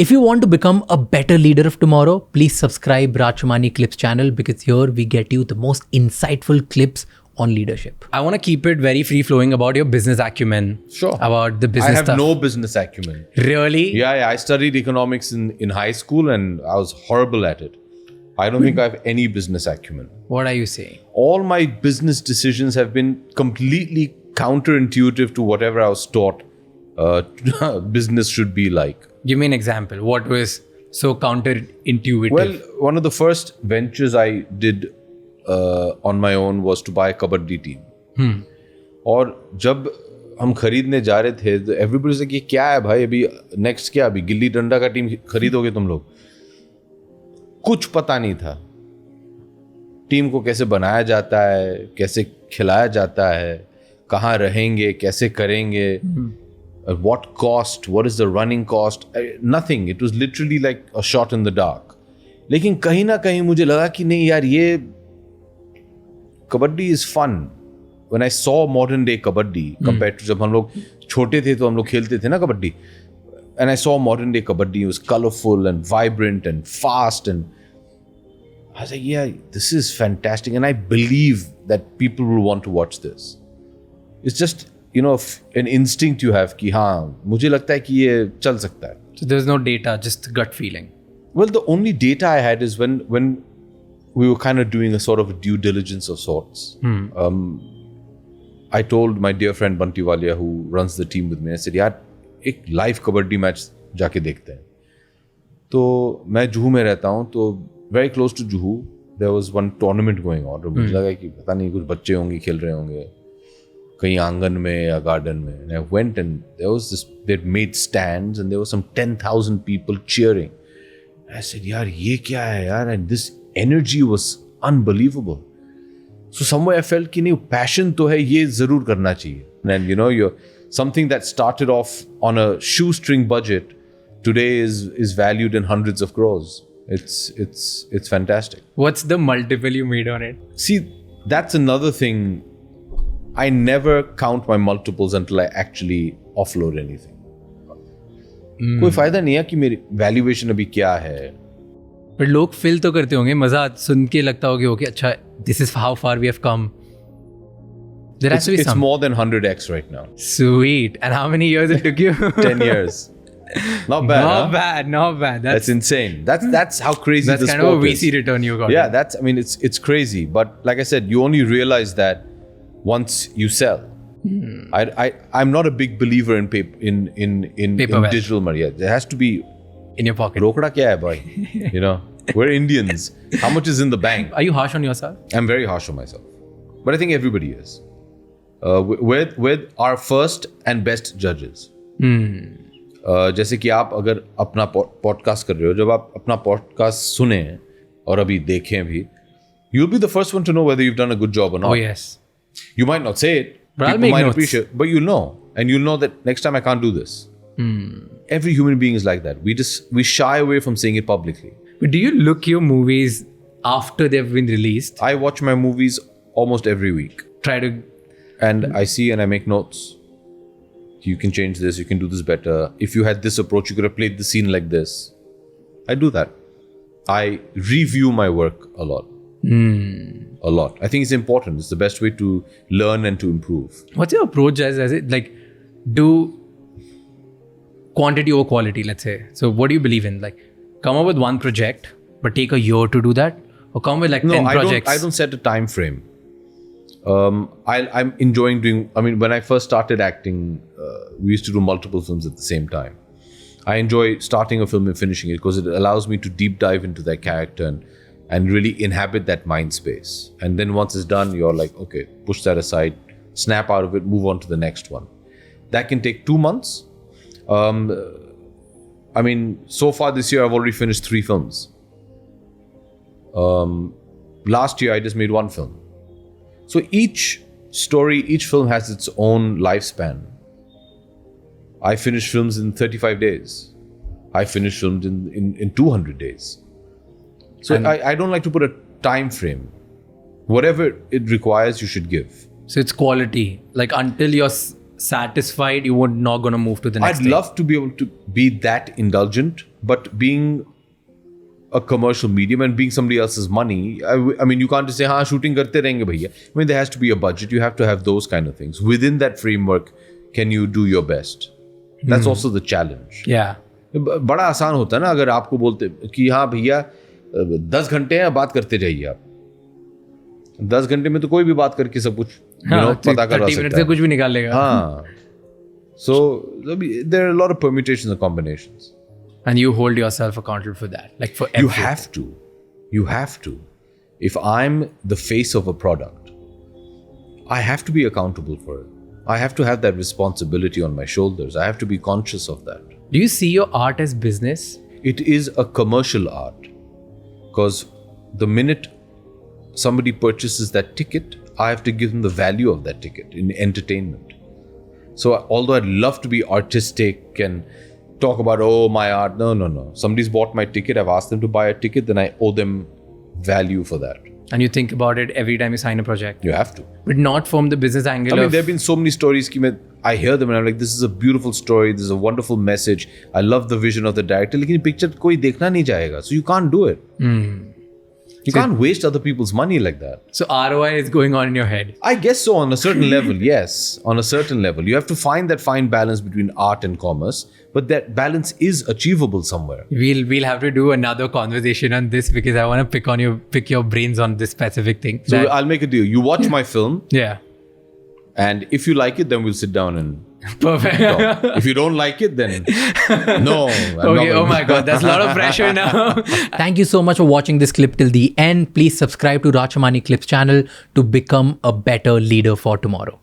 If you want to become a better leader of tomorrow, please subscribe Raj Shamani Clips channel, because here we get you the most insightful clips on leadership. I want to keep it very free-flowing about your business acumen. Sure. About the business stuff. I have no business acumen. Really? Yeah. I studied economics in high school and I was horrible at it. I don't think I have any business acumen. What are you saying? All my business decisions have been completely counterintuitive to whatever I was taught business should be like. Give me an example. What was so counterintuitive? Well, one of the first ventures I did on my own was to buy a Kabbadi team. और जब हम खरीदने जा रहे थे, तो everybody was like, ये क्या है भाई, अभी next क्या, अभी गिल्ली डंडा का टीम खरीदोगे तुम लोग? कुछ पता नहीं था टीम को कैसे बनाया जाता है, कैसे खिलाया जाता है, कहाँ रहेंगे, कैसे करेंगे, at what cost, what is the running cost, nothing. It was literally like a shot in the dark. लेकिन कहीं ना कहीं मुझे लगा कि नहीं यार, ये kabaddi is fun. When I saw modern day kabaddi compared to जब हम लोग छोटे थे तो हम लोग खेलते थे ना kabaddi, and I saw modern day kabaddi, it was colorful and vibrant and fast, and I was like, yeah, this is fantastic, and I believe that people will want to watch this. It's just, you know, an instinct you have कि हाँ, मुझे लगता है कि ये चल सकता है. So there's no data, just gut feeling. Well, the only data I had is when we were kind of doing a sort of a due diligence of sorts. I told my dear friend Bunty Walia, who runs the team with me, I said, यार एक live kabaddi match जाके देखते हैं. तो मैं जुहू में रहता हूँ, तो very close to Juhu there was one tournament going on. मुझे लगा कि पता नहीं कुछ बच्चे होंगे खेल रहे होंगे कहीं आंगन में या गार्डन में. And I went and there was this, they'd made stands and there were some 10,000 people cheering. And I said, यार ये क्या है यार, and this energy was unbelievable. So somewhere I felt कि नहीं, passion तो है, ये जरूर करना चाहिए. And you know, you're something that started off on a shoestring budget today is valued in hundreds of crores. It's fantastic. What's the multiple you made on it? See, that's another thing. I never count my multiples until I actually offload anything. कोई फायदा नहीं है कि मेरी valuation अभी क्या है. पर लोग फील तो करते होंगे, मजा सुन के लगता होगा ओके अच्छा, this is how far we have come. There has to be It's more than 100x right now. Sweet. And how many years it took you? 10 years. Not bad. Not bad. That's insane. That's how crazy that's the kind sport of a VC is. return you got. Yeah, it's crazy. But like I said, you only realize that once you sell. I'm not a big believer in digital money. Yeah, there has to be in your pocket. Rokda kya hai, boy? You know, we're Indians. How much is in the bank? Are you harsh on yourself? I'm very harsh on myself, but I think everybody is. With our first and best judges. जैसे कि आप अगर अपना podcast कर रहे हो, जब आप अपना पॉडकास्ट सुने और अभी देखें भी, you'll be the first one to know whether you've done a good job or not. Oh yes. You might not say it, but I'll people make might notes. appreciate, but you'll know, and you'll know that next time I can't do this. Every human being is like that. We shy away from saying it publicly. But do you look your movies after they've been released? I watch my movies almost every week. Try to, and I see and I make notes. You can change this. You can do this better. If you had this approach, you could have played the scene like this. I do that. I review my work a lot. A lot. I think it's important. It's the best way to learn and to improve. What's your approach as it like do quantity over quality, let's say? So what do you believe in? Like come up with one project, but take a year to do that? Or come with like 10 projects? I don't set a time frame. I'm enjoying doing, when I first started acting, we used to do multiple films at the same time. I enjoy starting a film and finishing it because it allows me to deep dive into that character and really inhabit that mind space. And then once it's done, you're like, okay, push that aside, snap out of it, move on to the next one. That can take 2 months. So far this year, I've already finished 3 films. Last year, I just made 1 film. So each story, each film has its own lifespan. I finish films in 35 days. I finish films in 200 days. So I don't like to put a time frame. Whatever it requires, you should give. So it's quality. Like until you're satisfied, you were not going to move to the next I'd love to be able to be that indulgent But being a commercial medium and being somebody else's money, I mean, you can't just say, हाँ shooting करते रहेंगे भैया. I mean, there has to be a budget. You have to have those kind of things. Within that framework, can you do your best? That's also the challenge. Yeah. बड़ा आसान होता है ना अगर आपको बोलते कि हाँ भैया 10 घंटे हैं बात करते जाइए आप. 10 घंटे में तो कोई भी बात करके सब कुछ पता करवा सकता है. 30 मिनट से कुछ भी निकाल लेगा. हाँ. So there are a lot of permutations and combinations. And you hold yourself accountable for that, like for everything. You have to. If I'm the face of a product, I have to be accountable for it. I have to have that responsibility on my shoulders. I have to be conscious of that. Do you see your art as business? It is a commercial art. Because the minute somebody purchases that ticket, I have to give them the value of that ticket in entertainment. So although I'd love to be artistic and talk about, oh, my art. No. Somebody's bought my ticket. I've asked them to buy a ticket. Then I owe them value for that. And you think about it every time you sign a project. You have to. But not from the business angle. I mean, there have been so many stories. I hear them and I'm like, this is a beautiful story. This is a wonderful message. I love the vision of the director. Lekin picture koi dekhna nahi jayega. So you can't do it. You can't waste other people's money like that. So ROI is going on in your head. I guess so, on a certain level, yes. On a certain level. You have to find that fine balance between art and commerce. But that balance is achievable somewhere. We'll have to do another conversation on this because I want to pick your brains on this specific thing. So I'll make a deal. You watch my film. Yeah. And if you like it, then we'll sit down and perfect. talk. If you don't like it, then no. Okay, oh my God, that's a lot of pressure now. Thank you so much for watching this clip till the end. Please subscribe to Raj Shamani Clips channel to become a better leader for tomorrow.